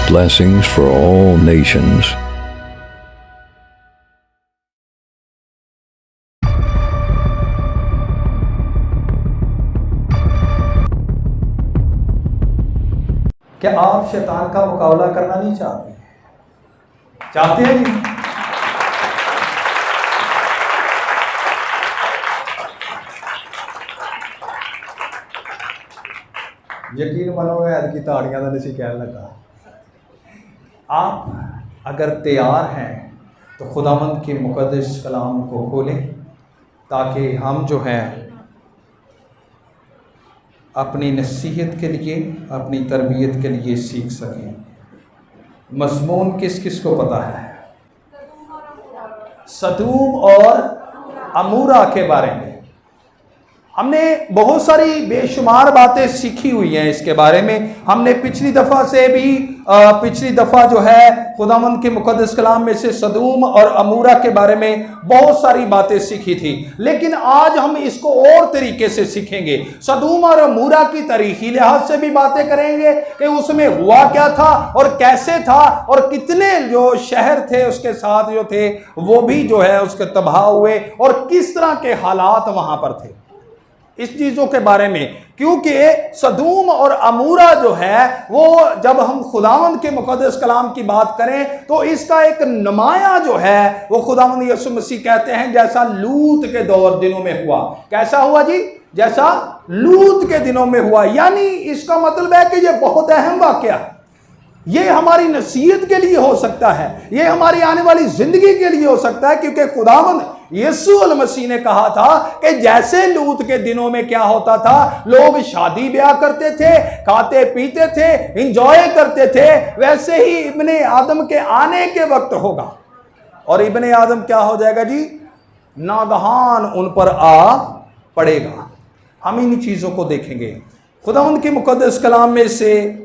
blessings for all nations. क्या आप शैतान का मुकाबला करना नहीं चाहते? चाहते हैं जी? यकीन मानो मैं आज की ताड़ियां का नहीं कहने लगा। आप अगर तैयार हैं तो खुदावंद के मुक़द्दस कलाम को खोलें ताकि हम जो हैं अपनी नसीहत के लिए, अपनी तरबियत के लिए सीख सकें। मज़मून किस किस को पता है? सदूम और अमूरा के बारे में हमने बहुत सारी बेशुमार बातें सीखी हुई हैं। इसके बारे में हमने पिछली दफ़ा जो है खुदावंद के मुक़द्दस कलाम में से सदूम और अमूरा के बारे में बहुत सारी बातें सीखी थी, लेकिन आज हम इसको और तरीके से सीखेंगे। सदूम और अमूरा की तारीखी लिहाज से भी बातें करेंगे कि उसमें हुआ क्या था और कैसे था, और कितने जो शहर थे उसके साथ जो थे वो भी जो है उसके तबाह हुए, और किस तरह के हालात वहां पर थे, इस चीज़ों के बारे में। क्योंकि सदूम और अमूरा जो है वो जब हम खुदावंद के मुक़द्दस कलाम की बात करें तो इसका एक नुमाया जो है वो खुदावंद यीशु मसीह कहते हैं जैसा लूत के दौर दिनों में हुआ। कैसा हुआ जी? जैसा लूत के दिनों में हुआ। यानी इसका मतलब है कि ये बहुत अहम वाक़या है। ये हमारी नसीहत के लिए हो सकता है, ये हमारी आने वाली जिंदगी के लिए हो सकता है, क्योंकि खुदावंद यीशु मसीह ने कहा था कि जैसे लूत के दिनों में क्या होता था, लोग शादी ब्याह करते थे, खाते पीते थे, एंजॉय करते थे, वैसे ही इब्ने आदम के आने के वक्त होगा। और इब्ने आदम क्या हो जाएगा जी? नागहान उन पर आ पड़ेगा। हम इन चीज़ों को देखेंगे। खुदावंद के मुक़द्दस कलाम में से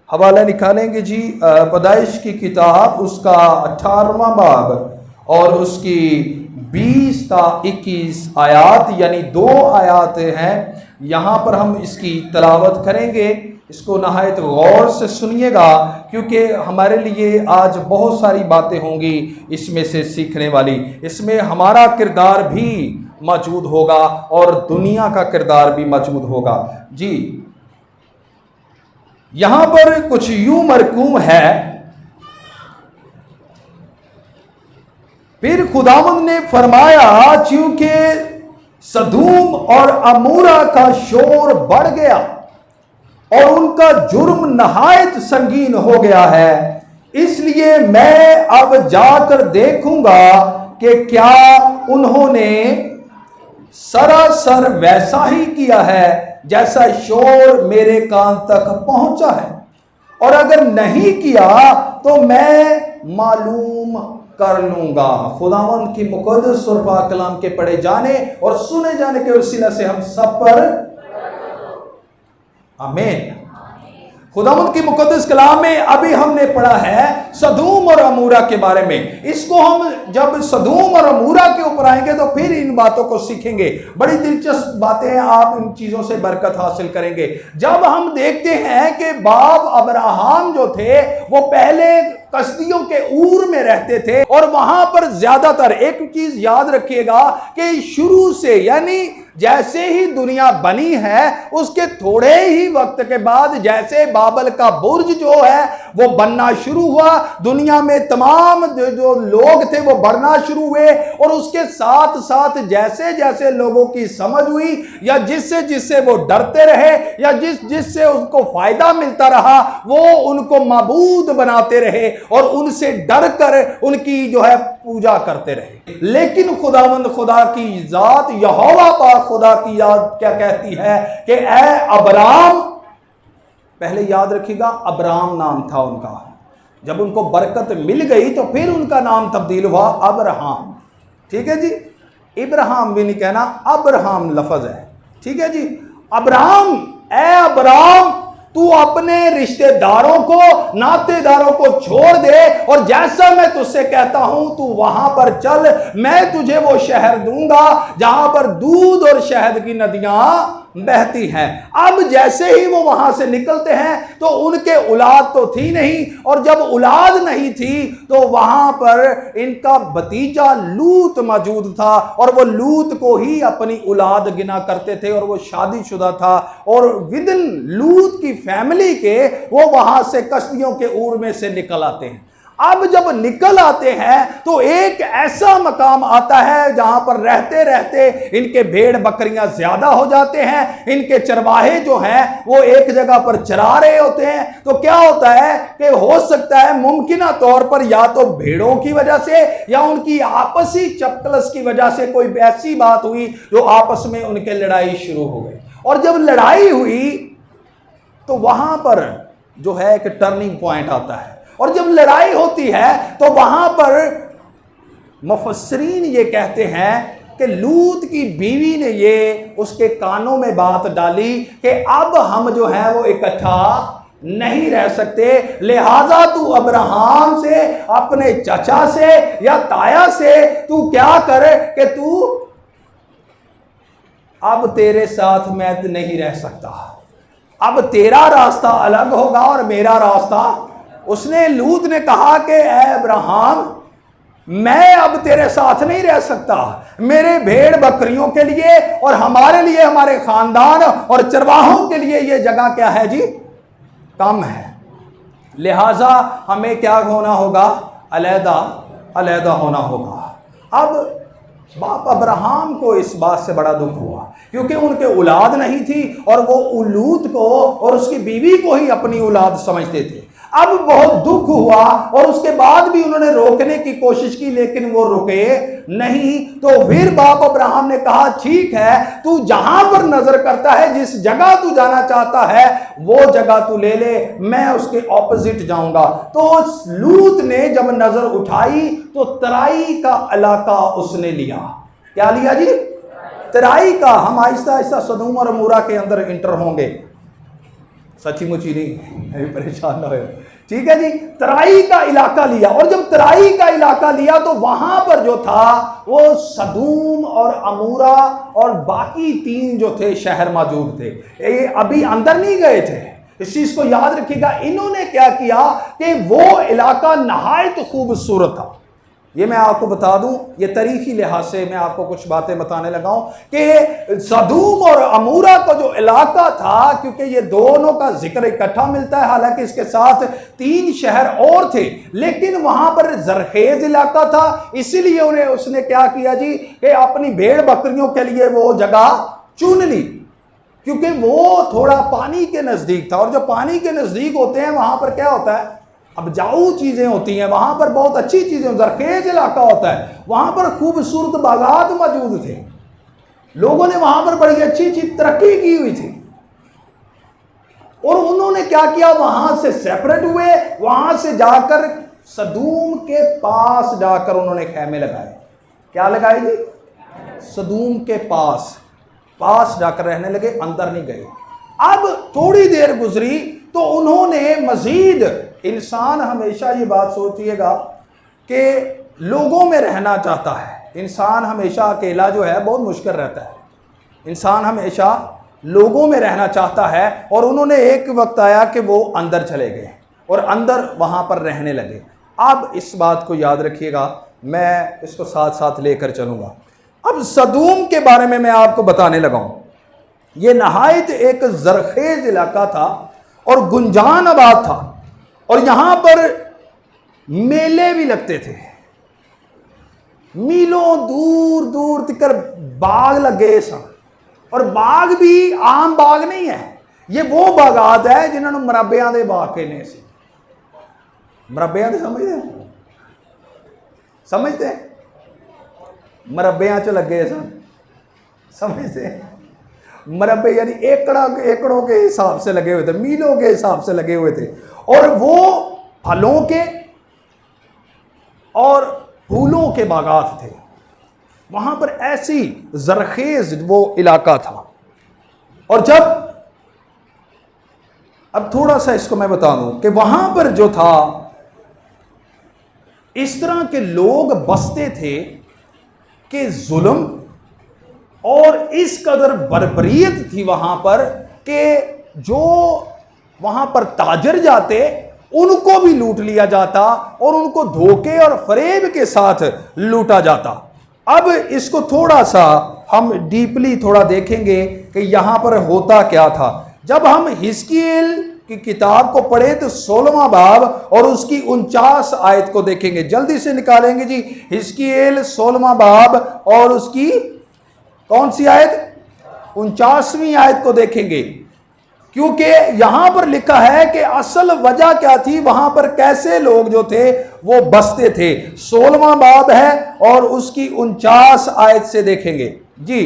हवाला निकालेंगे जी। पैदाइश की किताब उसका 18वां बाब और उसकी 20 ता 21 आयात, यानी 2 आयात हैं। यहाँ पर हम इसकी तलावत करेंगे। इसको नहायत गौर से सुनिएगा, क्योंकि हमारे लिए आज बहुत सारी बातें होंगी इसमें से सीखने वाली। इसमें हमारा किरदार भी मौजूद होगा और दुनिया का किरदार भी मौजूद होगा जी। यहां पर कुछ यूं मरकूम है, फिर खुदावंद ने फरमाया चूंकि सदूम और अमूरा का शोर बढ़ गया और उनका जुर्म नहायत संगीन हो गया है, इसलिए मैं अब जाकर देखूंगा कि क्या उन्होंने सरासर वैसा ही किया है जैसा शोर मेरे कान तक पहुंचा है, और अगर नहीं किया तो मैं मालूम कर लूंगा। खुदावंद की मुक़द्दस और पाक कलाम के पढ़े जाने और सुने जाने के वसीला से हम सब पर आमीन। खुदावंद की मुक़द्दस कलाम में अभी हमने पढ़ा है सदूम और अमूरा के बारे में। इसको हम जब सदूम और अमूरा के ऊपर आएंगे तो फिर इन बातों को सीखेंगे। बड़ी दिलचस्प बातें हैं, आप इन चीज़ों से बरकत हासिल करेंगे। जब हम देखते हैं कि बाप अब्राहम जो थे वो पहले कस्तियों के ऊर में रहते थे, और वहां पर ज्यादातर एक चीज याद रखिएगा कि शुरू से, यानी जैसे ही दुनिया बनी है उसके थोड़े ही वक्त के बाद जैसे बाबल का बुर्ज जो है वो बनना शुरू हुआ, दुनिया में तमाम जो लोग थे वो बढ़ना शुरू हुए, और उसके साथ साथ जैसे जैसे लोगों की समझ हुई या जिससे जिससे वो डरते रहे या जिससे उनको फायदा मिलता रहा, वो उनको माबूद बनाते रहे और उनसे डर कर उनकी जो है पूजा करते रहे। लेकिन खुदावंद खुदा की जात यहोवा पाक खुदा की याद क्या कहती है कि ऐ अब्राम, पहले याद रखिएगा अब्राम नाम था उनका, जब उनको बरकत मिल गई तो फिर उनका नाम तब्दील हुआ अब्राहम। ठीक है जी, इब्राहिम भी नहीं कहना, अब्राहम लफ्ज है। ठीक है जी, अब्राहम, ऐ अब्राम तू अपने रिश्तेदारों को, नातेदारों को छोड़ दे और जैसा मैं तुझसे कहता हूं तू वहां पर चल। मैं तुझे वो शहर दूंगा जहां पर दूध और शहद की नदियां बहती हैं। अब जैसे ही वो वहां से निकलते हैं तो उनके औलाद तो थी नहीं, और जब औलाद नहीं थी तो वहां पर इनका भतीजा लूत मौजूद था, और वो लूत को ही अपनी औलाद गिना करते थे, और वो शादीशुदा था। और विदिन लूत की फैमिली के वो वहां से कश्तियों के ऊर में से निकल आते हैं। अब जब निकल आते हैं तो एक ऐसा मकाम आता है जहां पर रहते रहते इनके भेड़ बकरियां ज्यादा हो जाते हैं। इनके चरवाहे जो हैं वो एक जगह पर चरा रहे होते हैं। तो क्या होता है कि हो सकता है मुमकिन तौर पर या तो भेड़ों की वजह से या उनकी आपसी चपकलस की वजह से कोई ऐसी बात हुई जो आपस में उनके लड़ाई शुरू हो गई। और जब लड़ाई हुई तो वहां पर जो है एक टर्निंग पॉइंट आता है, और जब लड़ाई होती है तो वहां पर मुफस्सिरीन ये कहते हैं कि लूत की बीवी ने ये उसके कानों में बात डाली कि अब हम जो है वो इकट्ठा नहीं रह सकते, लिहाजा तू अब्राहम से, अपने चाचा से या ताया से तू क्या कर कि तू अब तेरे साथ मैं नहीं रह सकता, अब तेरा रास्ता अलग होगा और मेरा रास्ता। उसने लूत ने कहा कि ऐ अब्राहम, मैं अब तेरे साथ नहीं रह सकता। मेरे भेड़ बकरियों के लिए और हमारे लिए, हमारे खानदान और चरवाहों के लिए ये जगह क्या है जी, कम है। लिहाजा हमें क्या होना होगा, अलहदा अलहदा होना होगा। अब बाप अब्राहम को इस बात से बड़ा दुख हुआ क्योंकि उनके औलाद नहीं थी और वो लूत को और उसकी बीवी को ही अपनी औलाद समझते थे। अब बहुत दुख हुआ और उसके बाद भी उन्होंने रोकने की कोशिश की लेकिन वो रुके नहीं। तो फिर बाप अब्राहम ने कहा ठीक है, तू जहां पर नजर करता है, जिस जगह तू जाना चाहता है वो जगह तू ले ले, मैं उसके ऑपोजिट जाऊंगा। तो लूत ने जब नजर उठाई तो तराई का इलाका उसने लिया। क्या लिया जी, तराई का। हम आहिस्ता आहिस्ता सदूम और अमूरा के अंदर इंटर होंगे, सच्ची मुची नहीं, परेशान ना हो, ठीक है जी। तराई का इलाका लिया, और जब तराई का इलाका लिया तो वहां पर जो था वो सदूम और अमूरा और बाकी 3 जो थे शहर मौजूद थे। ये अभी अंदर नहीं गए थे, इस चीज को याद रखिएगा। इन्होंने क्या किया कि वो इलाका नहायत खूबसूरत था। ये मैं आपको बता दूं, ये तारीखी लिहाज से मैं आपको कुछ बातें बताने लगा हूं कि सदूम और अमूरा का जो इलाका था, क्योंकि ये दोनों का जिक्र इकट्ठा मिलता है, हालांकि इसके साथ 3 शहर और थे, लेकिन वहां पर जरखेज इलाका था। इसीलिए उन्हें उसने क्या किया जी कि अपनी भेड़ बकरियों के लिए वो जगह चुन ली, क्योंकि वो थोड़ा पानी के नजदीक था। और जो पानी के नजदीक होते हैं वहां पर क्या होता है, अब जाऊ चीजें होती हैं, वहां पर बहुत अच्छी चीजें, जरखेज इलाका होता है, वहां पर खूबसूरत बागात मौजूद थे, लोगों ने वहां पर बड़ी अच्छी अच्छी तरक्की की हुई थी। और उन्होंने क्या किया, वहां से सेपरेट हुए, वहां से जाकर सदूम के पास जाकर उन्होंने खैमे लगाए। क्या लगाए जी, सदूम के पास जाकर रहने लगे, अंदर नहीं गए। अब थोड़ी देर गुजरी तो उन्होंने मजीद, इंसान हमेशा ये बात सोचिएगा कि लोगों में रहना चाहता है। इंसान हमेशा अकेला जो है बहुत मुश्किल रहता है, इंसान हमेशा लोगों में रहना चाहता है। और उन्होंने एक वक्त आया कि वो अंदर चले गए और अंदर वहाँ पर रहने लगे। अब इस बात को याद रखिएगा, मैं इसको साथ साथ लेकर चलूँगा। अब सदूम के बारे में मैं आपको बताने लगा हूँ। ये नहायत एक जरखेज इलाका था और गुंजान आबाद था, और यहां पर मेले भी लगते थे, मीलों दूर दूर तक बाग लगे सन। और बाग भी आम बाग नहीं है, ये वो बागात है जिन्होंने मरब्बियां दे बाग कहने से। मरब्बियां दे समझते मरब्बियां च लगे सन, समझते मरबे यानी एकड़ों के हिसाब से लगे हुए थे, मीलों के हिसाब से लगे हुए थे। और वो फलों के और फूलों के बागात थे, वहां पर ऐसी जरखेज वो इलाका था। और जब अब थोड़ा सा इसको मैं बता दूं कि वहां पर जो था, इस तरह के लोग बसते थे कि जुल्म और इस कदर बर्बरियत थी वहां पर कि जो वहां पर ताजर जाते उनको भी लूट लिया जाता और उनको धोखे और फरेब के साथ लूटा जाता। अब इसको थोड़ा सा हम डीपली थोड़ा देखेंगे कि यहां पर होता क्या था। जब हम हिजकिय्येल की किताब को पढ़े तो 16वां बाब और उसकी 49 आयत को देखेंगे। जल्दी से निकालेंगे जी, हिजकिय्येल 16वां बाब और उसकी कौन सी आयत? 49वीं आयत को देखेंगे, क्योंकि यहां पर लिखा है कि असल वजह क्या थी, वहां पर कैसे लोग जो थे वो बसते थे। 16वां बाब है और उसकी 49 आयत से देखेंगे जी।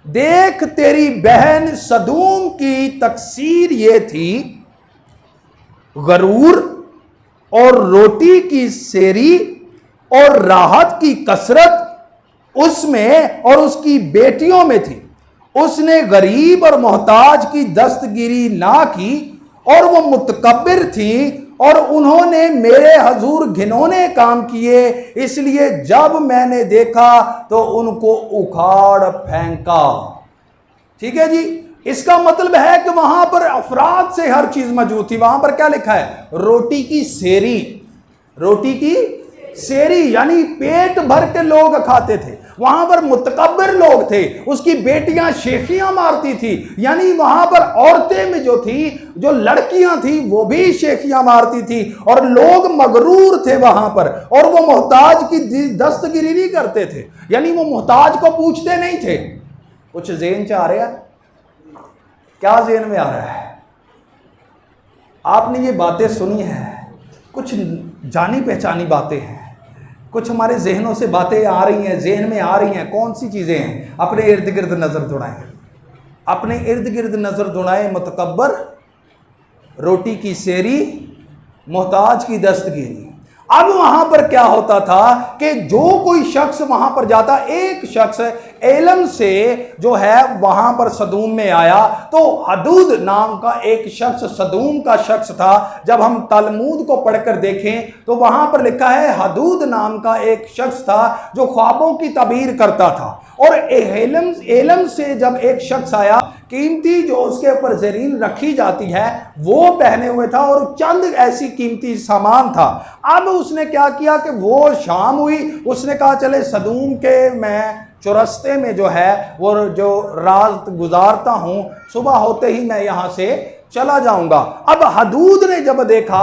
देख तेरी बहन सदूम की तकसीर ये थी, गरूर और रोटी की सेरी और राहत की कसरत उसमें और उसकी बेटियों में थी। उसने गरीब और मोहताज की दस्तगिरी ना की और वो मुतकब्बिर थी और उन्होंने मेरे हजूर घिनौने काम किए, इसलिए जब मैंने देखा तो उनको उखाड़ फेंका। ठीक है जी, इसका मतलब है कि वहां पर अफराद से हर चीज मौजूद थी। वहां पर क्या लिखा है? रोटी की सेरी, रोटी की सेरी यानी पेट भर के लोग खाते थे। वहां पर मुतकब्बिर लोग थे, उसकी बेटियां शेखियां मारती थी, यानी वहां पर औरतें में जो थी, जो लड़कियां थी वो भी शेखियां मारती थी और लोग मगरूर थे वहां पर, और वो मोहताज की दस्तगिरी नहीं करते थे, यानी वो मोहताज को पूछते नहीं थे। कुछ ज़हन च आ रहा है? क्या ज़हन में आ रहा है? आपने ये बातें सुनी हैं, कुछ जानी पहचानी बातें हैं, कुछ हमारे जहनों से बातें आ रही हैं, जहन में आ रही हैं। कौन सी चीज़ें हैं? अपने इर्द गिर्द नज़र दौड़ाएं, अपने इर्द गिर्द नज़र दौड़ाएं। मुतकब्बर, रोटी की सेरी, मोहताज की दस्तगिरी। अब वहां पर क्या होता था कि जो कोई शख्स वहां पर जाता, एक शख्स एलम से जो है वहां पर सदूम में आया, तो हदूद नाम का एक शख्स सदूम का शख्स था। जब हम तलमूद को पढ़कर देखें तो वहां पर लिखा है हदूद नाम का एक शख्स था जो ख्वाबों की तबीर करता था, और एलम से जब एक शख्स आया, कीमती जो उसके ऊपर ज़रीन रखी जाती है वो पहने हुए था और चंद ऐसी कीमती सामान था। अब उसने क्या किया कि वो शाम हुई, उसने कहा चले सदूम के मैं चौरस्ते में जो है वो जो रात गुजारता हूँ, सुबह होते ही मैं यहाँ से चला जाऊँगा। अब हदूद ने जब देखा,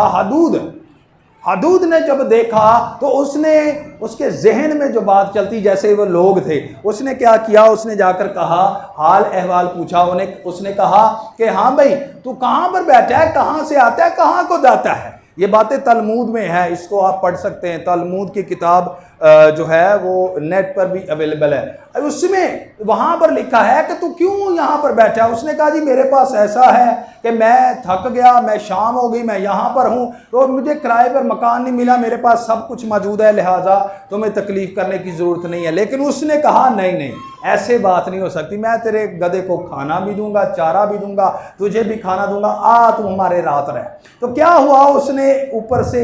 हदूद ने जब देखा तो उसने, उसके जहन में जो बात चलती, जैसे वो लोग थे, उसने क्या किया, उसने जाकर कहा, हाल अहवाल पूछा। उसने कहा कि हाँ भाई तू कहाँ पर बैठा है, कहाँ से आता है, कहाँ को जाता है। ये बातें तलमूद में है, इसको आप पढ़ सकते हैं। तलमूद की किताब जो है वो नेट पर भी अवेलेबल है। उसमें वहाँ पर लिखा है कि तू क्यों यहाँ पर बैठा है। उसने कहा जी मेरे पास ऐसा है कि मैं थक गया, मैं शाम हो गई, मैं यहाँ पर हूँ, तो मुझे किराए पर मकान नहीं मिला, मेरे पास सब कुछ मौजूद है, लिहाजा तुम्हें तकलीफ़ करने की ज़रूरत नहीं है। लेकिन उसने कहा नहीं, ऐसे बात नहीं हो सकती, मैं तेरे गधे को खाना भी दूंगा, चारा भी दूंगा, तुझे भी खाना दूंगा, आ तुम हमारे रात रह। तो क्या हुआ, उसने ऊपर से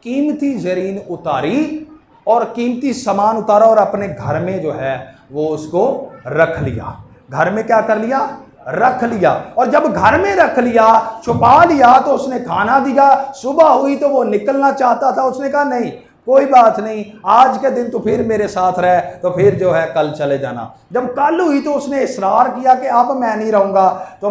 कीमती ज़रीन उतारी और कीमती सामान उतारा और अपने घर में जो है वो उसको रख लिया। घर में क्या कर लिया? रख लिया। और जब घर में रख लिया, छुपा लिया, तो उसने खाना दिया। सुबह हुई तो वो निकलना चाहता था, उसने कहा नहीं कोई बात नहीं, आज के दिन तो फिर मेरे साथ रहे, तो फिर जो है कल चले जाना। जब कल हुई तो उसने इसरार किया कि अब मैं नहीं रहूँगा, तो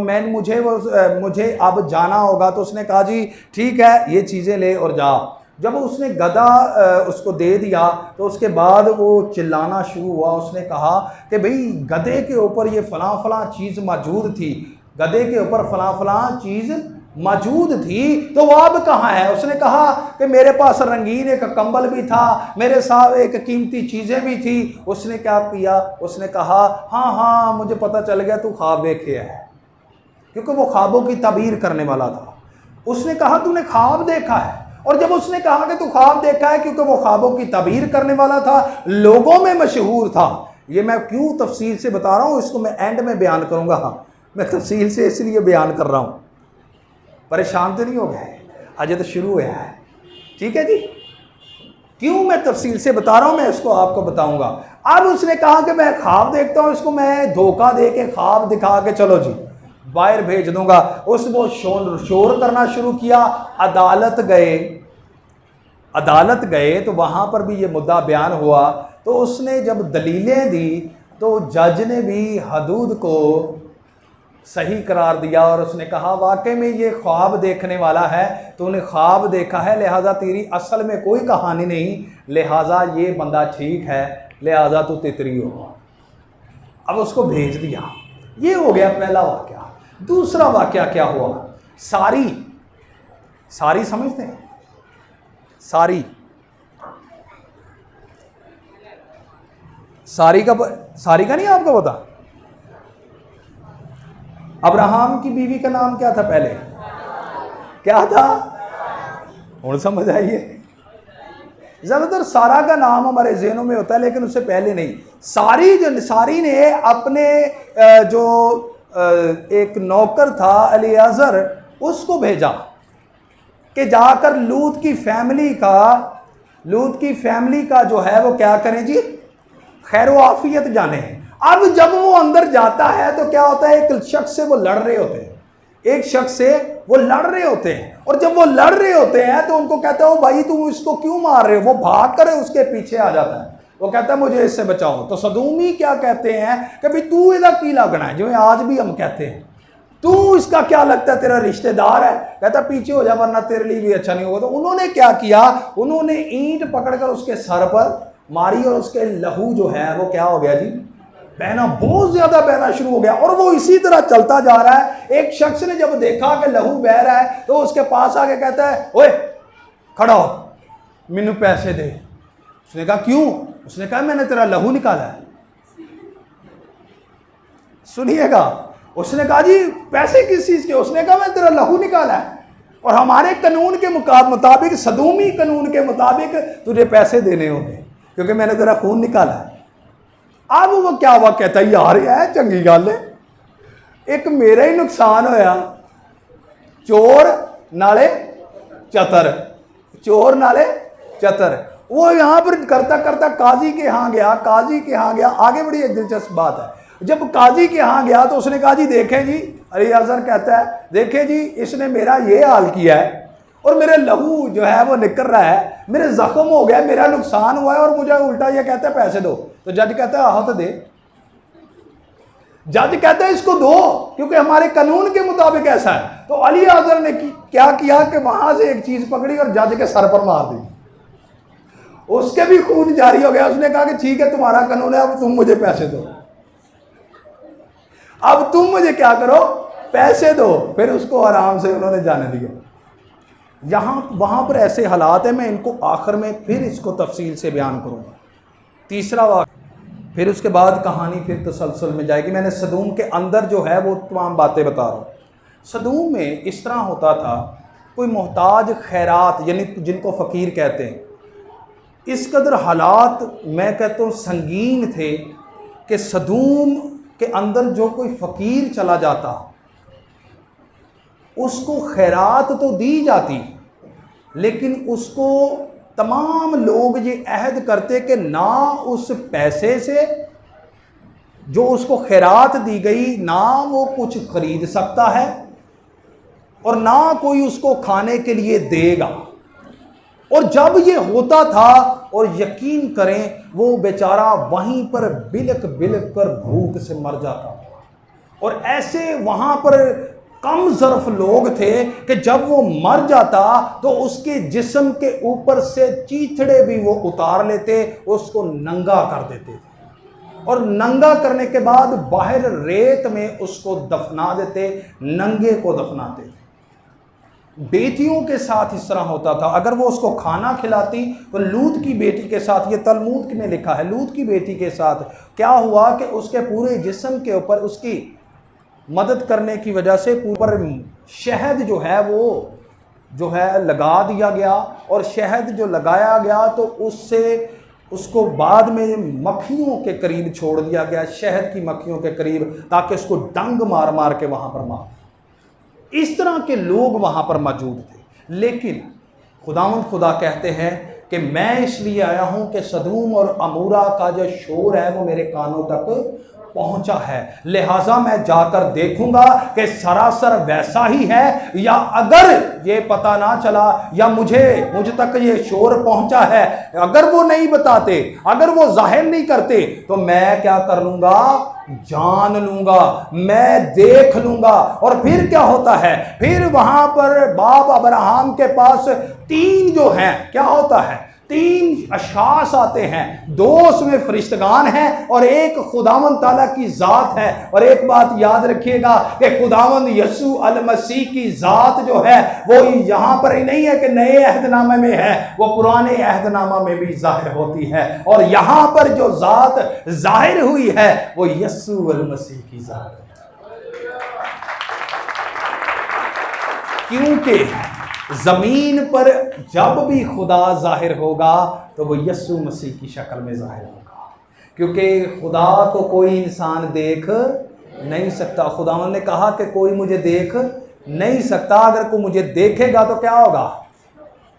मुझे अब जाना होगा। तो उसने कहा जी ठीक है, ये चीज़ें ले और जा। जब उसने गधा उसको दे दिया तो उसके बाद वो चिल्लाना शुरू हुआ। उसने कहा कि भाई गधे के ऊपर ये फ़लाँ फ़लाँ चीज़ मौजूद थी, गधे के ऊपर फ़लाँ फ़लाँ चीज़ मौजूद थी, तो वो अब कहाँ है? उसने कहा कि मेरे पास रंगीन एक कंबल भी था, मेरे साथ एक कीमती चीज़ें भी थी। उसने क्या किया? उसने कहा हाँ मुझे पता चल गया तू ख्वाब देखे है, क्योंकि वो ख्वाबों की तबीर करने वाला था। उसने कहा तूने ख्वाब देखा है, और जब उसने कहा कि तू ख्वाब देखा है, क्योंकि वो ख्वाबों की तबीर करने वाला था, लोगों में मशहूर था। ये मैं क्यों तफसील से बता रहा हूँ, इसको मैं एंड में बयान करूँगा। हाँ, मैं तफसील से इसलिए बयान कर रहा हूँ परेशान तो नहीं हो गए? अजय तो शुरू हुआ है, ठीक है जी। क्यों मैं तफसील से बता रहा हूं, मैं इसको आपको बताऊंगा। अब उसने कहा कि मैं ख्वाब देखता हूं, इसको मैं धोखा दे के ख्वाब दिखा के चलो जी बाहर भेज दूंगा। वो शोर करना शुरू किया। अदालत गए तो वहां पर भी ये मुद्दा बयान हुआ। तो उसने जब दलीलें दी तो जज ने भी हदूद को सही करार दिया और उसने कहा वाकई में ये ख्वाब देखने वाला है, तूने ख्वाब देखा है, लिहाजा तेरी असल में कोई कहानी नहीं, लिहाजा ये बंदा ठीक है, लिहाजा तू तितरी हो। अब उसको भेज दिया। ये हो गया पहला वाकया। दूसरा वाकया क्या हुआ? सारी समझते हैं? सारी का नहीं आपको पता? अब्राहम की बीवी का नाम क्या था पहले? क्या था? और समझ आइए, ज्यादातर सारा का नाम हमारे ज़हनों में होता है लेकिन उससे पहले नहीं। सारी ने अपने जो एक नौकर था एलियाजर, उसको भेजा कि जाकर लूत की फैमिली का जो है वो क्या करें जी, खैर व आफियत जाने। अब जब वो अंदर जाता है तो क्या होता है, एक शख्स से वो लड़ रहे होते हैं, और जब वो लड़ रहे होते हैं तो उनको कहता है ओ भाई तुम इसको क्यों मार रहे हो? वो भाग कर उसके पीछे आ जाता है, वो कहता है मुझे इससे बचाओ। तो सदूमी क्या कहते हैं कि भाई तू इधर की लगना है, जो आज भी हम कहते हैं, तू इसका क्या लगता है, तेरा रिश्तेदार है? कहता पीछे हो जा वरना तेरे लिए भी अच्छा नहीं होगा। तो उन्होंने क्या किया, उन्होंने ईंट पकड़कर उसके सर पर मारी और उसके लहू जो है वो क्या हो गया जी, बहना, बहुत ज्यादा बहना शुरू हो गया। और वो इसी तरह चलता जा रहा है। एक शख्स ने जब देखा कि लहू बह रहा है तो उसके पास आके कहता है ओए खड़ा हो, मैनू पैसे दे। उसने कहा क्यों? उसने कहा मैंने तेरा लहू निकाला है। सुनिएगा, उसने कहा जी पैसे किस चीज के? उसने कहा मैं तेरा लहू निकाला है और हमारे कानून के मुताबिक, सदूमी कानून के मुताबिक तुझे पैसे देने होंगे क्योंकि मैंने तेरा खून निकाला है। अब वो क्या हुआ, कहता है यार यह चंगी गल है, एक मेरा ही नुकसान होया, चोर नाले चतर। वो यहाँ पर करता करता काजी के यहाँ गया। आगे बड़ी एक दिलचस्प बात है, जब काजी के यहाँ गया तो उसने कहा जी देखें जी, एलियाजर कहता है देखें जी इसने मेरा ये हाल किया है और मेरे लहू जो है वो निकल रहा है, मेरे जख्म हो गया, मेरा नुकसान हुआ है और मुझे उल्टा ये कहता है पैसे दो। तो जज कहता है आहो तो दे। जज कहता है इसको दो क्योंकि हमारे कानून के मुताबिक ऐसा है। तो एलियाजर ने क्या किया कि वहां से एक चीज पकड़ी और जज के सर पर मार दी। उसके भी खून जारी हो गया। उसने कहा कि ठीक है तुम्हारा कानून है, अब तुम मुझे पैसे दो, अब तुम मुझे क्या करो, पैसे दो। फिर उसको आराम से उन्होंने जाने दिया। वहां पर ऐसे हालात है, मैं इनको आखिर में फिर इसको तफसील से बयान करूंगा। तीसरा वाक़या, फिर उसके बाद कहानी फिर तसलसल में जाएगी। मैंने सदूम के अंदर जो है वो तमाम बातें बता रहा हूँ। सदूम में इस तरह होता था, कोई मोहताज खैरात यानी जिनको फ़कीर कहते हैं, इस कदर हालात मैं कहता हूँ संगीन थे कि सदूम के अंदर जो कोई फ़कीर चला जाता उसको खैरात तो दी जाती, लेकिन उसको तमाम लोग ये अहद करते कि ना उस पैसे से जो उसको खैरात दी गई ना वो कुछ खरीद सकता है और ना कोई उसको खाने के लिए देगा। और जब ये होता था, और यकीन करें वो बेचारा वहीं पर बिलक बिलक कर भूख से मर जाता। और ऐसे वहां पर कम ज़र्फ लोग थे कि जब वो मर जाता तो उसके जिस्म के ऊपर से चीथड़े भी वो उतार लेते, उसको नंगा कर देते थे और नंगा करने के बाद बाहर रेत में उसको दफना देते, नंगे को दफनाते थे। बेटियों के साथ इस तरह होता था। अगर वो उसको खाना खिलाती तो लूत की बेटी के साथ, ये तलमूद में लिखा है, लूत की बेटी के साथ क्या हुआ कि उसके पूरे जिस्म के ऊपर उसकी मदद करने की वजह से ऊपर शहद जो है वो जो है लगा दिया गया। और शहद जो लगाया गया तो उससे उसको बाद में मक्खियों के करीब छोड़ दिया गया, शहद की मक्खियों के करीब, ताकि उसको डंग मार मार के वहाँ पर मार। इस तरह के लोग वहाँ पर मौजूद थे। लेकिन खुदा कहते हैं कि मैं इसलिए आया हूँ कि सदूम और अमूरा का जो शोर है वो मेरे कानों तक पहुंचा है, लिहाजा मैं जाकर देखूंगा कि सरासर वैसा ही है, या अगर ये पता ना चला या मुझ तक ये शोर पहुंचा है, अगर वो नहीं बताते, अगर वो जाहिर नहीं करते, तो मैं क्या कर लूंगा, जान लूंगा, मैं देख लूंगा। और फिर क्या होता है, फिर वहां पर बाप अब्राहम के पास 3 जो हैं, क्या होता है, 3 अशास आते हैं, 2 उसमें फरिश्तगान हैं और एक खुदावंद ताला की जात है। और एक बात याद रखिएगा कि खुदावंद यसू अल मसीह की जात जो है वो यहां पर ही नहीं है कि नए अहदनामे में है, वो पुराने अहदनामा में भी जाहिर होती है। और यहां पर जो जात जाहिर हुई है वो यसू अल मसीह की जात है, क्योंकि जमीन पर जब भी खुदा जाहिर होगा तो वो यस्सु मसीह की शक्ल में जाहिर होगा, क्योंकि खुदा को कोई इंसान देख नहीं सकता। खुदावंद ने कहा कि कोई मुझे देख नहीं सकता, अगर कोई मुझे देखेगा तो क्या होगा,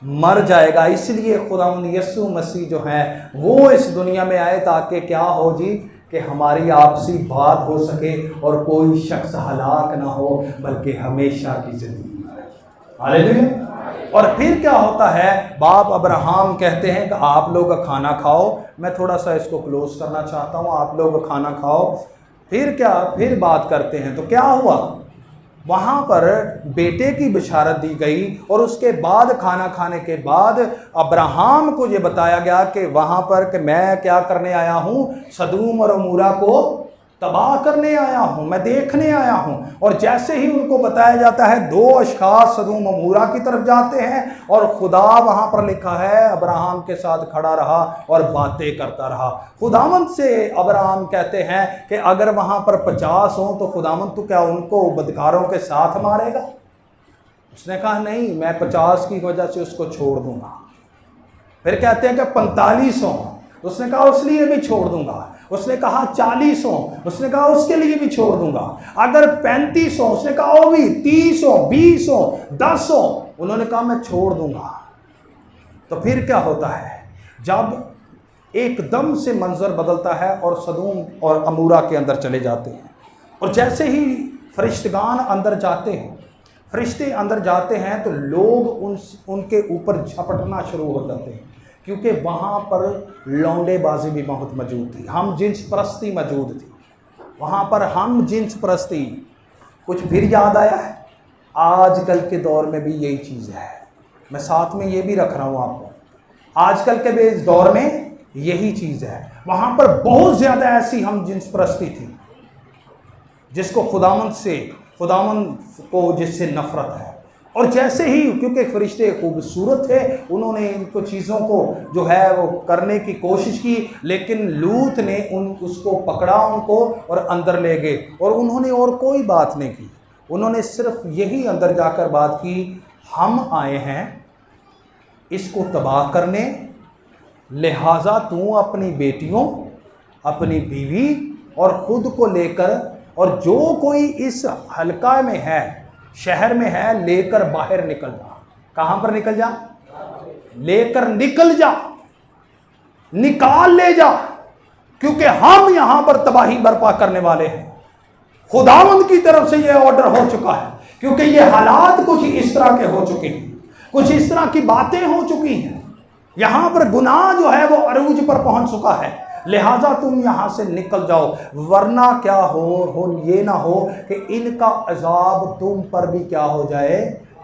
मर जाएगा। इसलिए खुदावंद यस्सु मसीह जो है वो इस दुनिया में आए ताकि क्या हो जी, कि हमारी आपसी बात हो सके और कोई शख्स हलाक ना हो बल्कि हमेशा की जिंदगी। हालेलुया। और फिर क्या होता है, बाप अब्राहम कहते हैं कि आप लोग खाना खाओ। मैं थोड़ा सा इसको क्लोज करना चाहता हूँ, आप लोग खाना खाओ। फिर बात करते हैं। तो क्या हुआ, वहाँ पर बेटे की बिशारत दी गई और उसके बाद खाना खाने के बाद अब्राहम को ये बताया गया कि वहाँ पर कि मैं क्या करने आया हूँ, सदूम और अमूरा को तबाह करने आया हूं, मैं देखने आया हूं। और जैसे ही उनको बताया जाता है, 2 अशखास सदूम अमूरा की तरफ जाते हैं और खुदा वहां पर लिखा है अब्राहम के साथ खड़ा रहा और बातें करता रहा। खुदावंद से अब्राहम कहते हैं कि अगर वहां पर 50 हो तो खुदावंद तो क्या उनको बदकारों के साथ मारेगा? उसने कहा नहीं, मैं 50 की वजह से उसको छोड़ दूंगा। फिर कहते हैं कि 45 हो, उसने कहा उस लिए भी छोड़ दूंगा। उसने कहा 40 हो, उसने कहा उसके लिए भी छोड़ दूंगा। अगर 35 हो, उसने कहा वो भी 30 हो, 20 हो, 10 हो, उन्होंने कहा मैं छोड़ दूंगा। तो फिर क्या होता है, जब एकदम से मंजर बदलता है और सदूम और अमूरा के अंदर चले जाते हैं। और जैसे ही फरिश्तगान अंदर जाते हैं, फरिश्ते अंदर जाते हैं, तो लोग उनके ऊपर झपटना शुरू हो जाते हैं, क्योंकि वहाँ पर लौंडेबाजी भी बहुत मौजूद थी, हम जिन्स परस्ती मौजूद थी वहाँ पर, हम जिन्स परस्ती। कुछ फिर याद आया है, आजकल के दौर में भी यही चीज़ है। मैं साथ में ये भी रख रहा हूँ आपको, आजकल के भी इस दौर में यही चीज़ है। वहाँ पर बहुत ज़्यादा ऐसी हम जिन्स परस्ती थी जिसको खुदावंद को जिससे नफरत है। और जैसे ही, क्योंकि फरिश्ते खूबसूरत थे, उन्होंने इनको चीज़ों को जो है वो करने की कोशिश की, लेकिन लूत ने उसको पकड़ा उनको और अंदर ले गए। और उन्होंने और कोई बात नहीं की, उन्होंने सिर्फ यही अंदर जाकर बात की, हम आए हैं इसको तबाह करने, लिहाजा तू अपनी बेटियों, अपनी बीवी और ख़ुद को लेकर, और जो कोई इस हल्का में है, शहर में है, लेकर बाहर निकल जा। कहां पर निकल जा? लेकर निकल जा, निकाल ले जा, क्योंकि हम यहां पर तबाही बर्पा करने वाले हैं। खुदावंद की तरफ से यह ऑर्डर हो चुका है, क्योंकि ये हालात कुछ इस तरह के हो चुके हैं, कुछ इस तरह की बातें हो चुकी हैं। यहां पर गुनाह जो है वो अरूज पर पहुंच चुका है, लिहाजा तुम यहां से निकल जाओ, वरना क्या हो ये ना हो कि इनका अजाब तुम पर भी क्या हो जाए,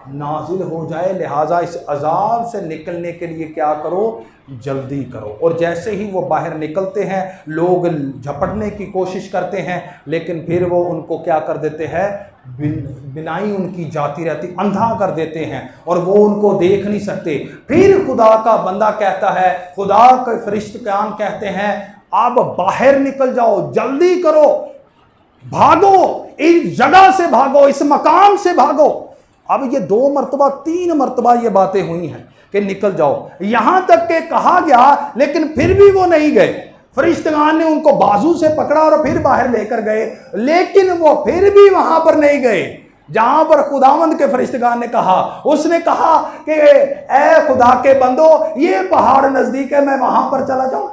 नाजिल हो जाए। लिहाजा इस अजाब से निकलने के लिए क्या करो, जल्दी करो। और जैसे ही वो बाहर निकलते हैं, लोग झपटने की कोशिश करते हैं, लेकिन फिर वो उनको क्या कर देते हैं, बिनाई उनकी जाती रहती, अंधा कर देते हैं और वो उनको देख नहीं सकते। फिर खुदा का बंदा कहता है, खुदा के फरिश्तगान कहते हैं, अब बाहर निकल जाओ, जल्दी करो, भागो, इस जगह से भागो, इस मकाम से भागो। अब ये 2 मरतबा 3 मरतबा ये बातें हुई हैं कि निकल जाओ, यहां तक के कहा गया, लेकिन फिर भी वो नहीं गए। फरिश्तगान ने उनको बाजू से पकड़ा और फिर बाहर लेकर गए, लेकिन वो फिर भी वहां पर नहीं गए। जहां पर खुदावंद के फरिश्तेगान ने कहा, उसने कहा कि ए खुदा के बंदो, ये पहाड़ नजदीक है, मैं वहां पर चला जाऊं।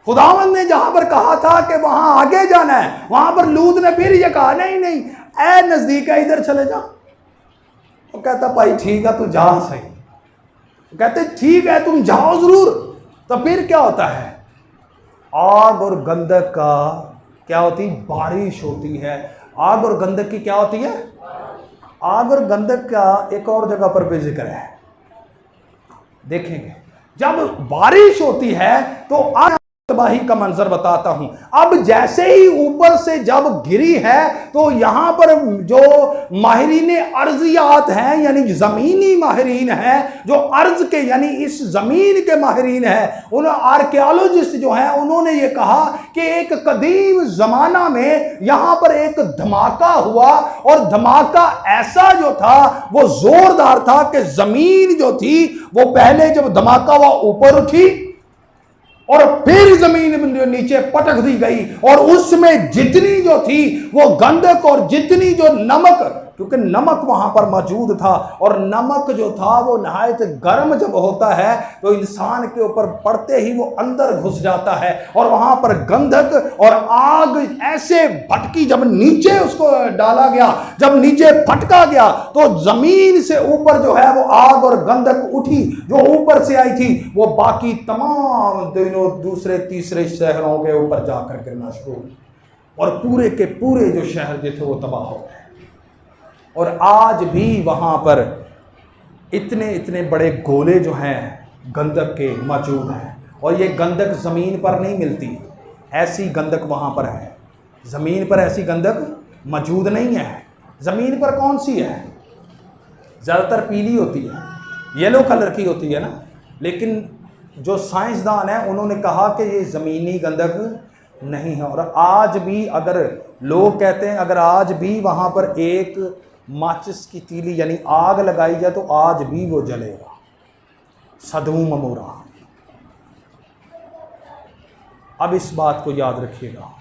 खुदावंद ने जहां पर कहा था कि वहां आगे जाना है, वहां पर लूत ने फिर ये कहा नहीं नहीं, ए नजदीक है, इधर चले जा। वो कहता भाई ठीक है, तू जा सही। कहते ठीक है, तुम जाओ जरूर। तो फिर क्या होता है, आग और गंधक का क्या होती, बारिश होती है। आग और गंधक की क्या होती है, आग और गंधक का एक और जगह पर भी जिक्र है, देखेंगे। जब बारिश होती है तो आग तबाही का मंजर बताता हूं। अब जैसे ही ऊपर से जब गिरी है तो यहां पर जो माहिरीन अर्जियात हैं, यानी जमीनी माहिरीन हैं, जो अर्ज के यानी इस जमीन के माहिरीन हैं, उन आर्कियोलॉजिस्ट जो हैं, उन्होंने ये कहा कि एक कदीम जमाना में यहां पर एक धमाका हुआ, और धमाका ऐसा जो था वो जोरदार था कि जमीन जो थी वो पहले जब धमाका हुआ ऊपर उठी और फिर जमीन नीचे पटक दी गई, और उसमें जितनी जो थी वो गंधक और जितनी जो नमक, क्योंकि नमक वहां पर मौजूद था, और नमक जो था वो नहायत गर्म जब होता है तो इंसान के ऊपर पड़ते ही वो अंदर घुस जाता है, और वहां पर गंधक और आग ऐसे भटकी, जब नीचे उसको डाला गया, जब नीचे फटका गया तो जमीन से ऊपर जो है वो आग और गंधक उठी, जो ऊपर से आई थी वो बाकी तमाम दिनों दूसरे तीसरे शहरों के ऊपर जाकर गिरना शुरू हुई, और पूरे के पूरे जो शहर जो थे वो तबाह हो गए। और आज भी वहां पर इतने इतने बड़े गोले जो हैं गंधक के मौजूद हैं, और ये गंधक ज़मीन पर नहीं मिलती, ऐसी गंधक वहां पर है। ज़मीन पर ऐसी गंधक मौजूद नहीं है। ज़मीन पर कौन सी है, ज़्यादातर पीली होती है, येलो कलर की होती है ना, लेकिन जो साइंसदान हैं उन्होंने कहा कि ये ज़मीनी गंधक नहीं है। और आज भी अगर लोग कहते हैं, अगर आज भी वहाँ पर एक माचिस की तीली यानी आग लगाई जाए तो आज भी वो जलेगा। सदूम अमूरा। अब इस बात को याद रखिएगा,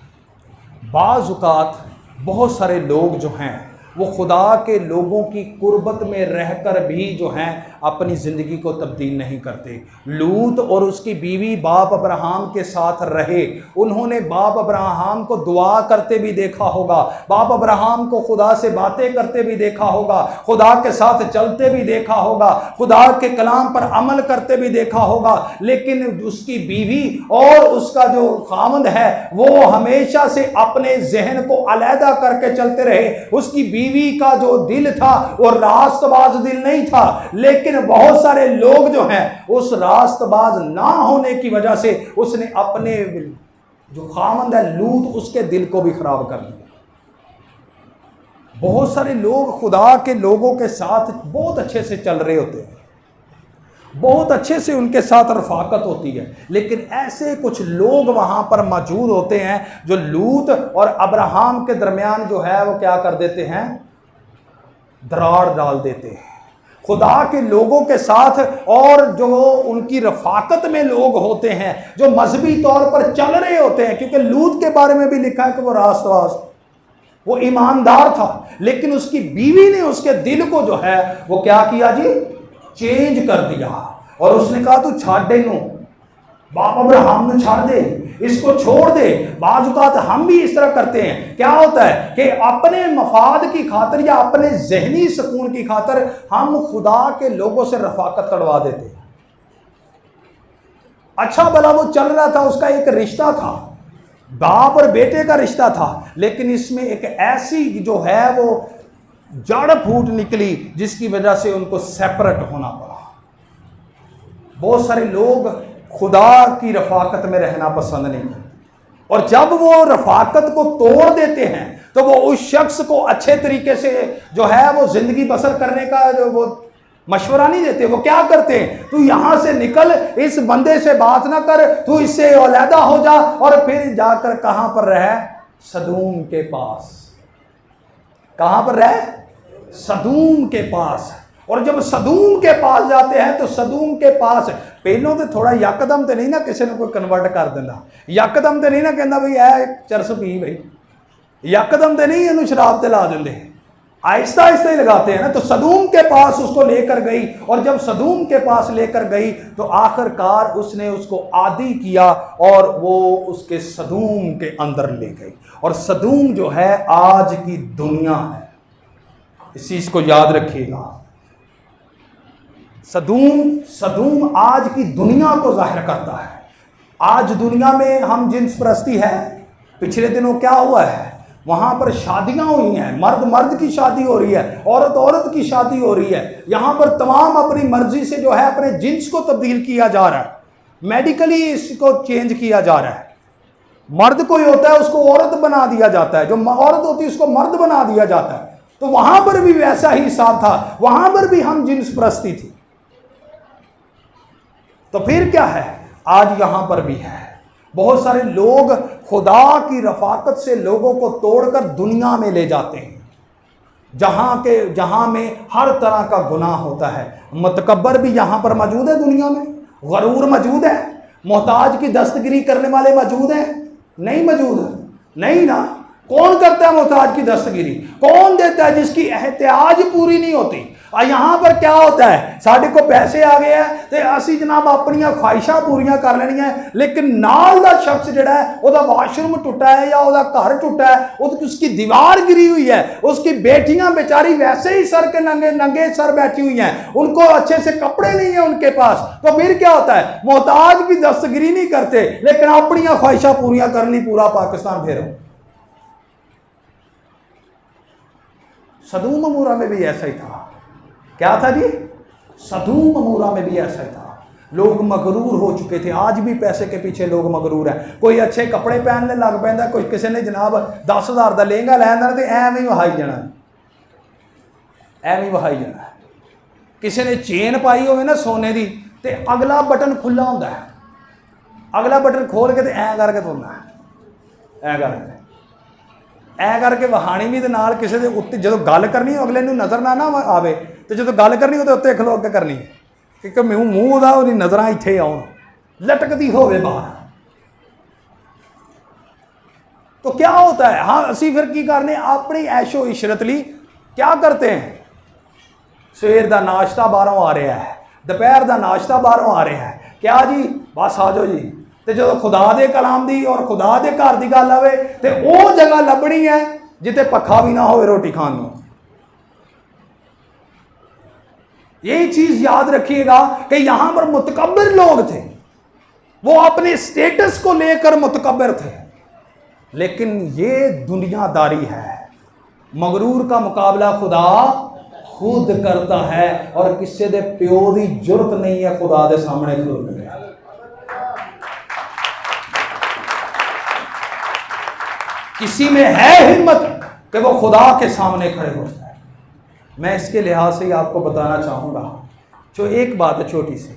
बाज़ औक़ात बहुत सारे लोग जो हैं वो खुदा के लोगों की कुर्बत में रहकर भी जो हैं अपनी ज़िंदगी को तब्दील नहीं करते। लूत और उसकी बीवी बाप अब्राहम के साथ रहे, उन्होंने बाप अब्राहम को दुआ करते भी देखा होगा, बाप अब्राहम को खुदा से बातें करते भी देखा होगा, खुदा के साथ चलते भी देखा होगा, खुदा के कलाम पर अमल करते भी देखा होगा, लेकिन उसकी बीवी और उसका जो खामद है वो हमेशा से अपने जहन को अलहदा करके चलते रहे। उसकी बीवी का जो दिल था वो रास्तबाज दिल नहीं था, लेकिन बहुत सारे लोग जो हैं उस रास्तबाज ना होने की वजह से उसने अपने जो खामंद है लूत, उसके दिल को भी खराब कर दिया। बहुत सारे लोग खुदा के लोगों के साथ बहुत अच्छे से चल रहे होते हैं, बहुत अच्छे से उनके साथ रफाकत होती है, लेकिन ऐसे कुछ लोग वहां पर मौजूद होते हैं जो लूत और अब्राहम के दरमियान जो है वो क्या कर देते हैं, दरार डाल देते हैं खुदा के लोगों के साथ। और जो उनकी रफाकत में लोग होते हैं जो मजहबी तौर पर चल रहे होते हैं, क्योंकि लूत के बारे में भी लिखा है कि वो रास्तबाज, वो ईमानदार था, लेकिन उसकी बीवी ने उसके दिल को जो है वो क्या किया जी, चेंज कर दिया, और उसने कहा तू छाड़ दे नो, बाप अब्राहम ने छाड़ दे, इसको छोड़ दे। बाज़ औक़ात हम भी इस तरह करते हैं। क्या होता है कि अपने मफाद की खातिर या अपने जहनी सुकून की खातिर हम खुदा के लोगों से रफाकत तड़वा देते हैं। अच्छा भला वो चल रहा था, उसका एक रिश्ता था, बाप और बेटे का रिश्ता था, लेकिन इसमें एक ऐसी जो है वो जड़ फूट निकली जिसकी वजह से उनको सेपरेट होना पड़ा। बहुत सारे लोग खुदा की रफाकत में रहना पसंद नहीं करते, और जब वो रफाकत को तोड़ देते हैं तो वो उस शख्स को अच्छे तरीके से जो है वो जिंदगी बसर करने का जो वो मशवरा नहीं देते। वो क्या करते हैं, तू यहां से निकल, इस बंदे से बात ना कर, तू इससे अलहदा हो जा, और फिर जाकर कहां पर रहे, सदूम के पास। कहां पर रहे, सदूम के पास। और जब सदूम के पास जाते हैं तो सदूम के पास पहलों तो थोड़ा यकदम तो नहीं ना किसी ने कोई कन्वर्ट कर देना, यकदम तो नहीं ना कहना भाई है चरस पी भाई, यकदम तो नहीं इन्हू शराब ते ला देंगे, आहिस्ता आहिस्ता ही लगाते हैं ना। तो सदूम के पास उसको लेकर गई, और जब सदूम के पास लेकर गई तो आखिरकार उसने उसको आदी किया और वो उसके सदूम के अंदर ले गई। और सदूम जो है आज की दुनिया है, इस चीज को याद रखिएगा। सदूम आज की दुनिया को जाहिर करता है। आज दुनिया में हम जिन्स परस्ती है, पिछले दिनों क्या हुआ है, वहां पर शादियां हुई हैं, मर्द मर्द की शादी हो रही है, औरत औरत की शादी हो रही है। यहां पर तमाम अपनी मर्जी से जो है अपने जिन्स को तब्दील किया जा रहा है, मेडिकली इसको चेंज किया जा रहा है। मर्द कोई होता है उसको औरत बना दिया जाता है, जो औरत होती है उसको मर्द बना दिया जाता है। तो वहां पर भी वैसा ही हिसाब था, वहां पर भी हम जिन्स परस्ती थी। तो फिर क्या है, आज यहां पर भी है। बहुत सारे लोग खुदा की रफाकत से लोगों को तोड़कर दुनिया में ले जाते हैं, जहां में हर तरह का गुनाह होता है। मतकब्बर भी यहां पर मौजूद है, दुनिया में गरूर मौजूद है, मोहताज की दस्तगिरी करने वाले मौजूद हैं, नहीं मौजूद? नहीं ना। कौन करता है मोहताज की दस्तगिरी? कौन देता है? जिसकी एहतियाज पूरी नहीं होती। और यहाँ पर क्या होता है, साढ़े को पैसे आ गए हैं तो असी जनाब अपन ख्वाहिशां पूरियां कर लेनी है, लेकिन नाल दा शख्स जिहड़ा है उसका वाशरूम टुटा है या उसका घर टुटा है, उसकी दीवार गिरी हुई है, उसकी बेटियां बेचारी वैसे ही सर के नंगे सर बैठी हुई हैं, उनको अच्छे से कपड़े नहीं है उनके पास। तो फिर क्या होता है, मोहताज की दस्तगिरी नहीं करते लेकिन अपनी ख्वाहिशां पूरियां करनी पूरा पाकिस्तान फेरो। सदूम अमूरा में भी ऐसा ही था। क्या था जी? सदूम अमूरा में भी ऐसा ही था। लोग मगरूर हो चुके थे। आज भी पैसे के पीछे लोग मगरूर हैं। कोई अच्छे कपड़े पहनने लग पैंदा, कोई किसी ने जनाब 10,000 का लहंगा लैंदा तो एवं ही वहाई जाना, एवं ही वहाई जाना। किसी ने चेन पाई हो ना सोने की, तो अगला बटन खुला होंदा है, अगला बटन खोल के तो ऐ करके तुरना है, ऐ करके वहानी भी नाल किसी के उत्ते जो गल करनी अगले नूं नज़र ना आवे, तो जो गल करनी तो उत्ते खलो के करनी है, क्योंकि मूँह का वो नज़र इत्थे आउण, लटकती होवे बाहर। तो क्या होता है, हाँ असी फिर की करने अपनी ऐशो इशरत ली क्या करते हैं, सवेर का नाश्ता बाहरों आ रहा है, दोपहर का नाश्ता बाहरों आ रहा है, क्या जी बस आ जाओ जी। तो जो खुदा दे कलाम दी और खुदा दे घर की गल आवे तो वो जगह लभनी है जिते पखा भी ना हो रोटी खान को। यही चीज याद रखिएगा कि यहां पर मुतकब्बिर लोग थे, वो अपने स्टेटस को लेकर मुतकब्बिर थे, लेकिन ये दुनियादारी है। मगरूर का मुकाबला खुदा खुद करता है और किसी दे प्यो की जरूरत नहीं है खुदा दे सामने खड़ोने की। किसी में है हिम्मत कि वो खुदा के सामने खड़े हो जाए। मैं इसके लिहाज से ही आपको बताना चाहूँगा, जो एक बात है छोटी सी,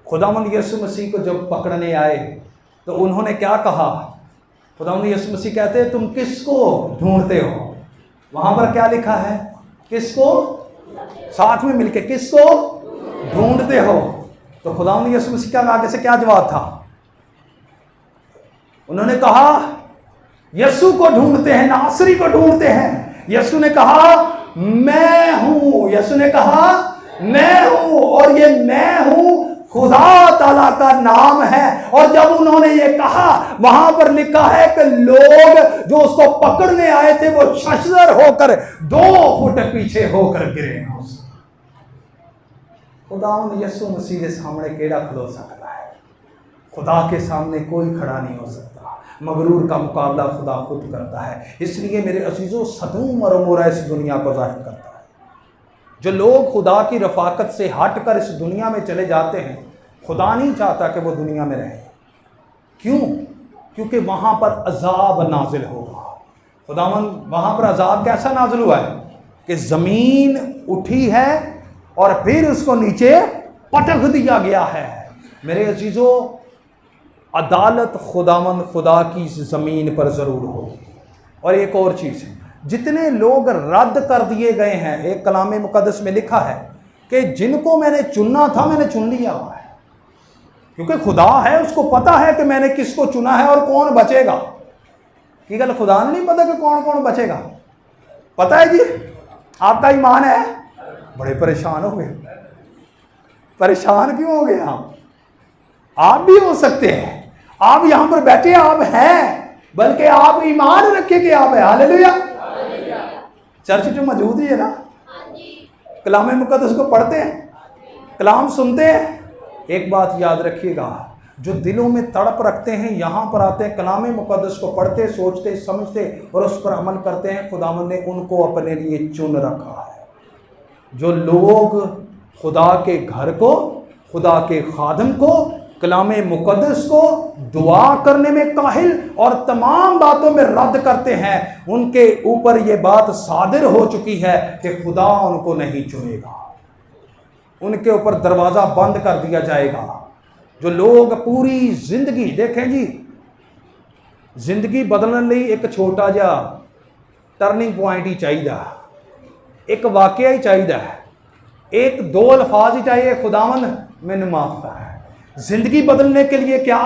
खुदावंद यीशु मसीह को जब पकड़ने आए तो उन्होंने क्या कहा, खुदावंद यीशु मसीह कहते हैं तुम किसको ढूंढते हो? वहाँ पर क्या लिखा है, किसको? साथ में मिलके किसको ढूंढते हो? तो खुदावंद यीशु मसीह का आगे से क्या जवाब था? उन्होंने कहा यीशु को ढूंढते हैं, नासरी को ढूंढते हैं। यीशु ने कहा मैं हूं, यीशु ने कहा मैं हूं, और ये मैं हूं खुदा ताला का नाम है। और जब उन्होंने ये कहा, वहां पर लिखा है कि लोग जो उसको पकड़ने आए थे वो शशदर होकर 2 फुट पीछे होकर गिरे। खुदावंद यीशु मसीह के सामने केड़ा खलो सकता है? खुदा के सामने कोई खड़ा नहीं हो सकता। मगरूर का मुकाबला खुदा खुद करता है। इसलिए मेरे अजीजों, सदूम और अमोरा इस दुनिया को जाहिर करता है। जो लोग खुदा की रफाकत से हटकर इस दुनिया में चले जाते हैं, खुदा नहीं चाहता कि वो दुनिया में रहे। क्यों? क्योंकि वहाँ पर अजाब नाजिल होगा। खुदावंद वहाँ पर अजाब कैसा नाजिल हुआ है कि ज़मीन उठी है और फिर उसको नीचे पटक दिया गया है। मेरे अजीजों, अदालत खुदावंद खुदा की ज़मीन पर ज़रूर होगी। और एक और चीज़ है, जितने लोग रद्द कर दिए गए हैं, एक कलाम मुकद्दस में लिखा है कि जिनको मैंने चुनना था मैंने चुन लिया हुआ है। क्योंकि खुदा है, उसको पता है कि मैंने किसको चुना है और कौन बचेगा। की गल खुदा ने नहीं पता कि कौन कौन बचेगा? पता है जी, आपका ईमान है? बड़े परेशान हो गए। परेशान क्यों हो गए आप भी हो सकते हैं। आप यहां पर बैठे आप हैं, बल्कि आप ईमान रखे कि आप है। हालेलुया। चर्च जो मौजूद ही है ना, कलाम मुकद्दस को पढ़ते हैं, कलाम सुनते हैं। एक बात याद रखिएगा, जो दिलों में तड़प रखते हैं, यहाँ पर आते हैं, कलाम मुकद्दस को पढ़ते, सोचते, समझते और उस पर अमल करते हैं, खुदावंद ने उनको अपने लिए चुन रखा है। जो लोग खुदा के घर को, खुदा के खादम को, कलाम मुकद्दस को दुआ करने में काहिल और तमाम बातों में रद्द करते हैं, उनके ऊपर ये बात सादिर हो चुकी है कि खुदा उनको नहीं चुनेगा, उनके ऊपर दरवाज़ा बंद कर दिया जाएगा। जो लोग पूरी जिंदगी, देखें जी, जिंदगी बदलने लिए एक छोटा जा टर्निंग पॉइंट ही चाहिए, एक वाकया ही चाहिए, एक दो अल्फाज ही चाहिए, खुदावंद मैंने माफ कर। जिंदगी बदलने के लिए क्या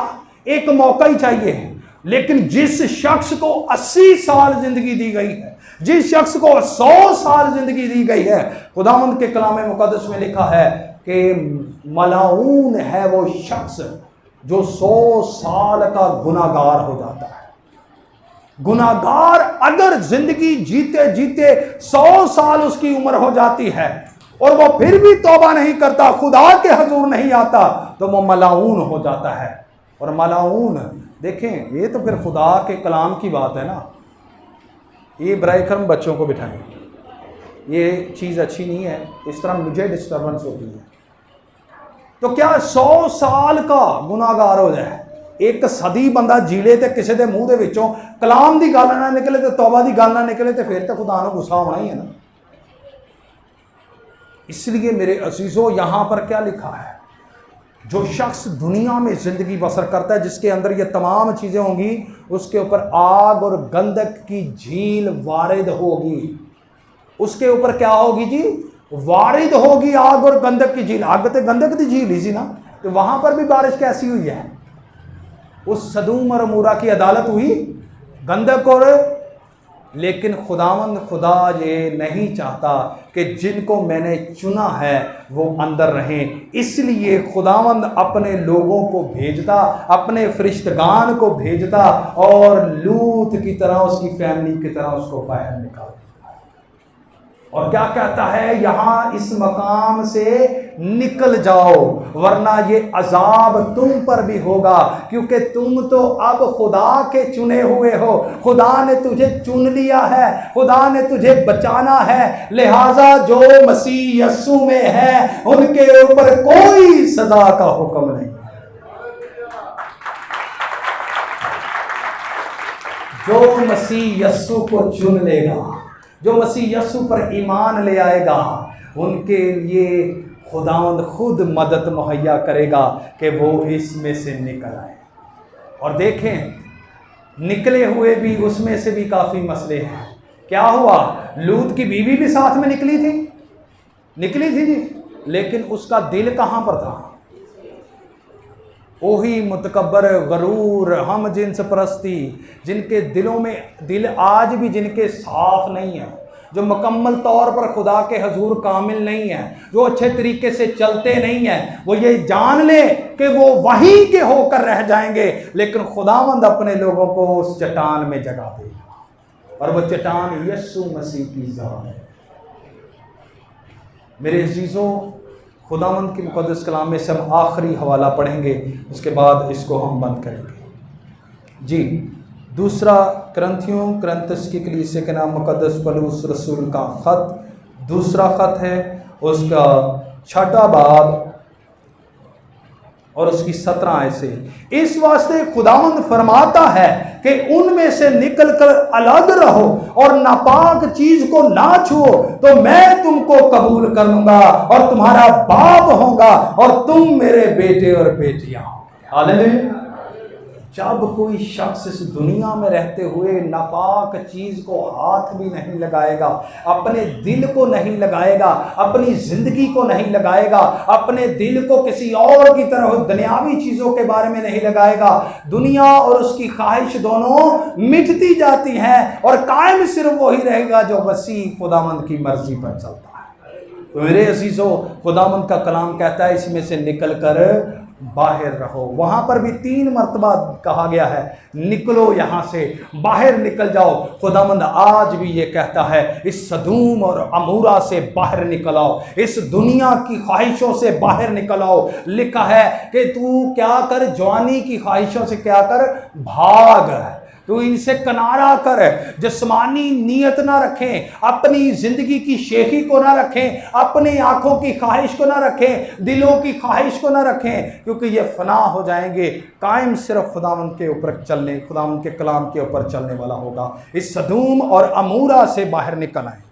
एक मौका ही चाहिए। लेकिन जिस शख्स को 80 साल जिंदगी दी गई है, जिस शख्स को 100 साल जिंदगी दी गई है, खुदावंद के कलाम मुकद्दस में लिखा है कि मलाऊन है वो शख्स जो 100 साल का गुनाहगार हो जाता है। गुनाहगार अगर जिंदगी जीते जीते 100 साल उसकी उम्र हो जाती है और वो फिर भी तौबा नहीं करता, खुदा के हजूर नहीं आता, तो वो मलाऊन हो जाता है। और मलाऊन, देखें, ये तो फिर खुदा के कलाम की बात है ना। ये बराए-करम बच्चों को बिठाएं, ये चीज़ अच्छी नहीं है, इस तरह मुझे डिस्टर्बेंस होती है। तो क्या 100 साल का गुनाहगार हो जाए, एक सदी बंदा जीले तो किसी के मूँह के विचों कलाम की गल ना निकले, तो तौबा की गल ना निकले, तो फिर तो खुदा को गुस्सा होना ही है ना। इसलिए मेरे अजीजों, यहाँ पर क्या लिखा है, जो शख्स दुनिया में ज़िंदगी बसर करता है, जिसके अंदर ये तमाम चीज़ें होंगी, उसके ऊपर आग और गंधक की झील वारिद होगी। उसके ऊपर क्या होगी जी? वारिद होगी आग और गंधक की झील। आग तो गंधक की झील ही सी ना, तो वहाँ पर भी बारिश कैसी हुई है? उस सदूम और अमूरा की अदालत हुई गंधक और, लेकिन खुदावंद खुदा ये नहीं चाहता कि जिनको मैंने चुना है वो अंदर रहें। इसलिए खुदावंद अपने लोगों को भेजता, अपने फरिश्तगान को भेजता और लूत की तरह, उसकी फैमिली की तरह उसको बाहर निकाल। और क्या कहता है यहाँ, इस मकाम से निकल जाओ वरना ये अजाब तुम पर भी होगा, क्योंकि तुम तो अब खुदा के चुने हुए हो, खुदा ने तुझे चुन लिया है, खुदा ने तुझे बचाना है। लिहाजा जो मसीह यस्सु में है उनके ऊपर कोई सजा का हुक्म नहीं। जो मसीह यस्सु को चुन लेगा, जो मसीह यस्सु पर ईमान ले आएगा, उनके लिए खुदावंद खुद मदद मुहैया करेगा कि वो इसमें से निकल आए। और देखें, निकले हुए भी उसमें से भी काफ़ी मसले हैं। क्या हुआ? लूत की बीवी भी साथ में निकली थी जी, लेकिन उसका दिल कहाँ पर था? वही मुतकब्बर, गरूर, हम जिन्स परस्ती, जिनके दिलों में दिल आज भी जिनके साफ नहीं है, जो मुकम्मल तौर पर खुदा के हजूर कामिल नहीं है, जो अच्छे तरीके से चलते नहीं हैं, वो ये जान ले कि वो वहीं के होकर रह जाएंगे, लेकिन खुदावंद अपने लोगों को उस चट्टान में जगा देगा और वो चट्टान यस्सु मसीह की ज़ात है। मेरे अजीज़ों, खुदावंद के मुक़द्दस कलाम में से हम आखिरी हवाला पढ़ेंगे, उसके बाद इसको हम बंद करेंगे जी। दूसरा करंथियों की कलीसिया के नाम मुक़द्दस पौलुस रसूल का ख़त, दूसरा ख़त है, उसका 6वां बाब और उसकी 17 आयत से। इस वास्ते खुदावंद फरमाता है कि उनमें से निकलकर अलग रहो और नापाक चीज को ना छुओ, तो मैं तुमको कबूल कर लूंगा और तुम्हारा बाप होगा और तुम मेरे बेटे और बेटियां हो। हालेलुया। जब कोई शख्स इस दुनिया में रहते हुए नापाक चीज़ को हाथ भी नहीं लगाएगा, अपने दिल को नहीं लगाएगा, अपनी ज़िंदगी को नहीं लगाएगा, अपने दिल को किसी और की तरह दुनियावी चीज़ों के बारे में नहीं लगाएगा, दुनिया और उसकी ख्वाहिश दोनों मिटती जाती हैं और कायम सिर्फ वही रहेगा जो मसीह खुदावंद की मर्जी पर चलता है। तो मेरे अजीज़ों, खुदावंद का कलाम कहता है इसमें से निकल कर बाहर रहो। वहां पर भी 3 मरतबा कहा गया है, निकलो यहां से, बाहर निकल जाओ। खुदावंद आज भी ये कहता है, इस सदूम और अमूरा से बाहर निकल आओ, इस दुनिया की ख्वाहिशों से बाहर निकल आओ। लिखा है कि तू क्या कर, जवानी की ख्वाहिशों से क्या कर, भाग, तो इनसे किनारा कर, जिस्मानी नीयत ना रखें, अपनी ज़िंदगी की शेखी को ना रखें, अपनी आंखों की ख्वाहिश को ना रखें, दिलों की ख्वाहिश को ना रखें, क्योंकि ये फना हो जाएंगे। कायम सिर्फ खुदावंद के ऊपर चलने, खुदावंद के कलाम के ऊपर चलने वाला होगा। इस सदूम और अमूरा से बाहर निकल आए।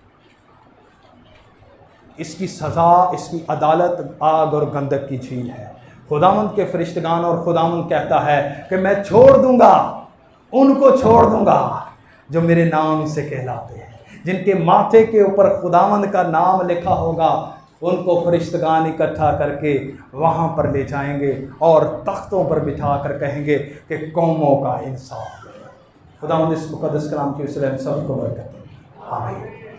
इसकी सज़ा, इसकी अदालत आग और गंधक की झील है। खुदावंद के फरिश्तगान और खुदावंद कहता है कि मैं छोड़ दूंगा, उनको छोड़ दूंगा जो मेरे नाम से कहलाते हैं, जिनके माथे के ऊपर खुदावंद का नाम लिखा होगा, उनको फरिश्तगान इकट्ठा करके वहाँ पर ले जाएंगे और तख्तों पर बिठा कर कहेंगे कि कौमों का इंसाफ। खुदावंद इस मुकद्दस कलाम के उससे हम सबको बरकत दे। आमीन।